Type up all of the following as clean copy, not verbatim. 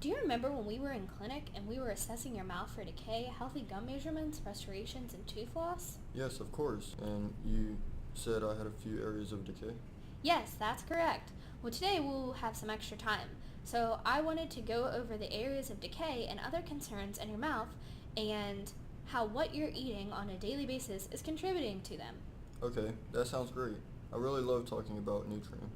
Do you remember when we were in clinic and we were assessing your mouth for decay, healthy gum measurements, restorations, and tooth loss? Yes, of course. And you said I had a few areas of decay? Yes, that's correct. Well, today we'll have some extra time. So I wanted to go over the areas of decay and other concerns in your mouth and how what you're eating on a daily basis is contributing to them. Okay, that sounds great. I really love talking about nutrients.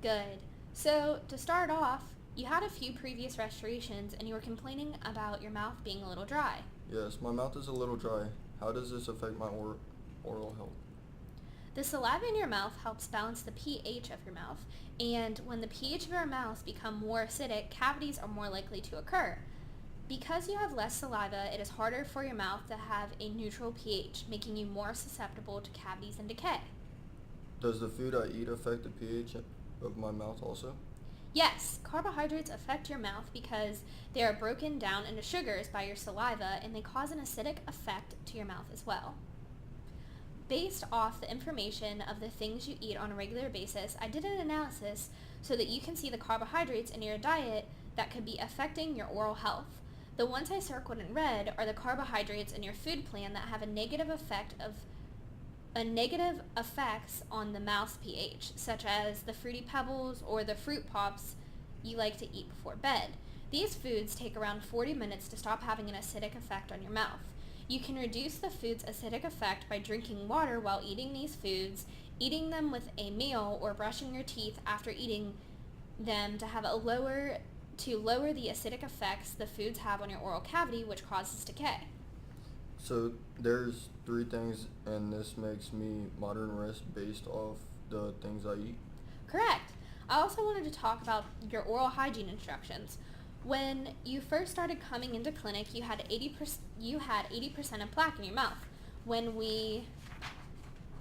Good. So to start off, you had a few previous restorations and you were complaining about your mouth being a little dry. Yes, my mouth is a little dry. How does this affect my oral health? The saliva in your mouth helps balance the pH of your mouth, and when the pH of your mouth become more acidic, cavities are more likely to occur. Because you have less saliva, it is harder for your mouth to have a neutral pH, making you more susceptible to cavities and decay. Does the food I eat affect the pH of my mouth also? Yes, carbohydrates affect your mouth because they are broken down into sugars by your saliva and they cause an acidic effect to your mouth as well. Based off the information of the things you eat on a regular basis, I did an analysis so that you can see the carbohydrates in your diet that could be affecting your oral health. The ones I circled in red are the carbohydrates in your food plan that have a negative effects on the mouth's pH, such as the Fruity Pebbles or the Fruit Pops you like to eat before bed. These foods take around 40 minutes to stop having an acidic effect on your mouth. You can reduce the food's acidic effect by drinking water while eating these foods, eating them with a meal, or brushing your teeth after eating them to lower the acidic effects the foods have on your oral cavity, which causes decay. So there's three things, and this makes me modern risk based off the things I eat? Correct. I also wanted to talk about your oral hygiene instructions. When you first started coming into clinic, you had 80% of plaque in your mouth when we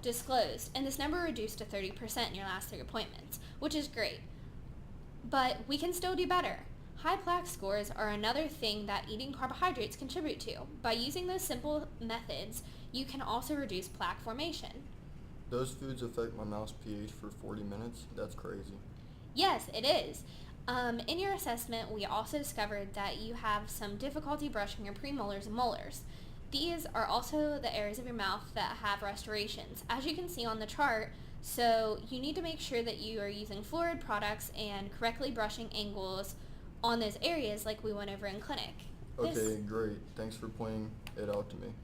disclosed, and this number reduced to 30% in your last 3 appointments, which is great. But we can still do better. High plaque scores are another thing that eating carbohydrates contribute to. By using those simple methods, you can also reduce plaque formation. Those foods affect my mouth's pH for 40 minutes? That's crazy. Yes, it is. In your assessment, we also discovered that you have some difficulty brushing your premolars and molars. These are also the areas of your mouth that have restorations, as you can see on the chart, so you need to make sure that you are using fluoride products and correctly brushing angles on those areas like we went over in clinic. Okay, great. Thanks for pointing it out to me.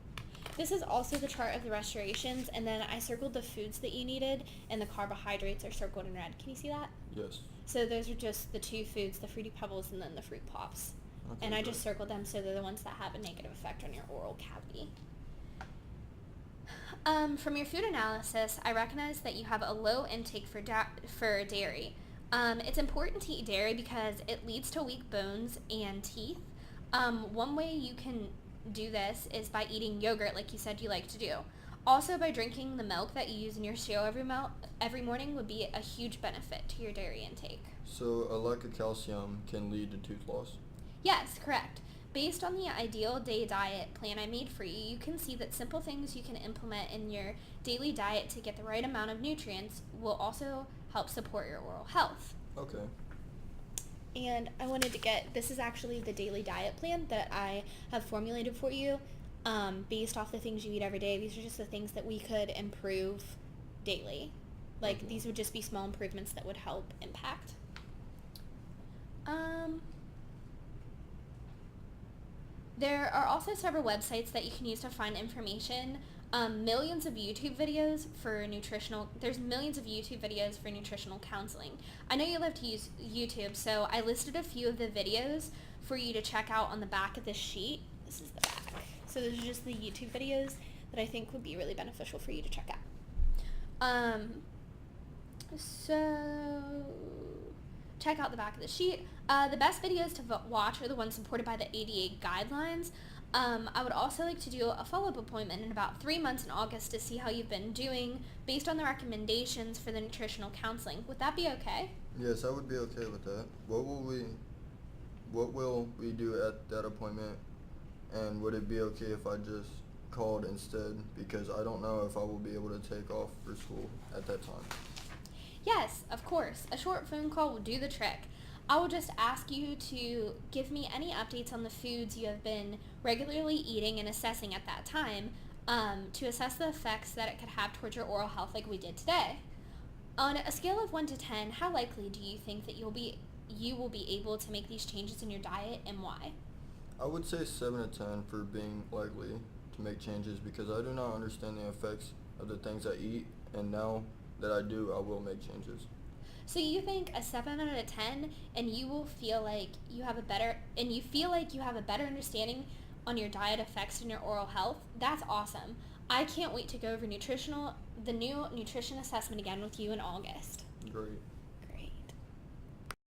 This is also the chart of the restorations, and then I circled the foods that you needed, and the carbohydrates are circled in red. Can you see that? Yes. So those are just the 2 foods, the Fruity Pebbles and then the Fruit Pops. Okay, And I great. just circled them so they're the ones that have a negative effect on your oral cavity. From your food analysis, I recognize that you have a low intake for dairy. It's important to eat dairy because it leads to weak bones and teeth. One way you can do this is by eating yogurt like you said you like to do. Also, by drinking the milk that you use in your cereal every morning would be a huge benefit to your dairy intake. So a lack of calcium can lead to tooth loss? Yes, correct. Based on the ideal day diet plan I made for you, you can see that simple things you can implement in your daily diet to get the right amount of nutrients will also help support your oral health. Okay. And I wanted to this is actually the daily diet plan that I have formulated for you based off the things you eat every day. These are just the things that we could improve daily. Like, Okay. these would just be small improvements that would help impact. There are also several websites that you can use to find information. There's millions of YouTube videos for nutritional counseling. I know you love to use YouTube, so I listed a few of the videos for you to check out on the back of this sheet. This is the back. So those are just the YouTube videos that I think would be really beneficial for you to check out. So check out the back of the sheet. The best videos to watch are the ones supported by the ADA guidelines. I would also like to do a follow-up appointment in about 3 months in August to see how you've been doing based on the recommendations for the nutritional counseling. Would that be okay? Yes, I would be okay with that. What will we do at that appointment, and would it be okay if I just called instead, because I don't know if I will be able to take off for school at that time? Yes, of course. A short phone call will do the trick. I will just ask you to give me any updates on the foods you have been regularly eating and assessing at that time, to assess the effects that it could have towards your oral health like we did today. On a scale of 1 to 10, how likely do you think that you will be able to make these changes in your diet, and why? I would say 7 to 10 for being likely to make changes because I do not understand the effects of the things I eat, and now that I do, I will make changes. So you think a 7 out of 10, and you will feel like you have a better understanding on your diet effects and your oral health? That's awesome. I can't wait to go over the new nutrition assessment again with you in August. Great.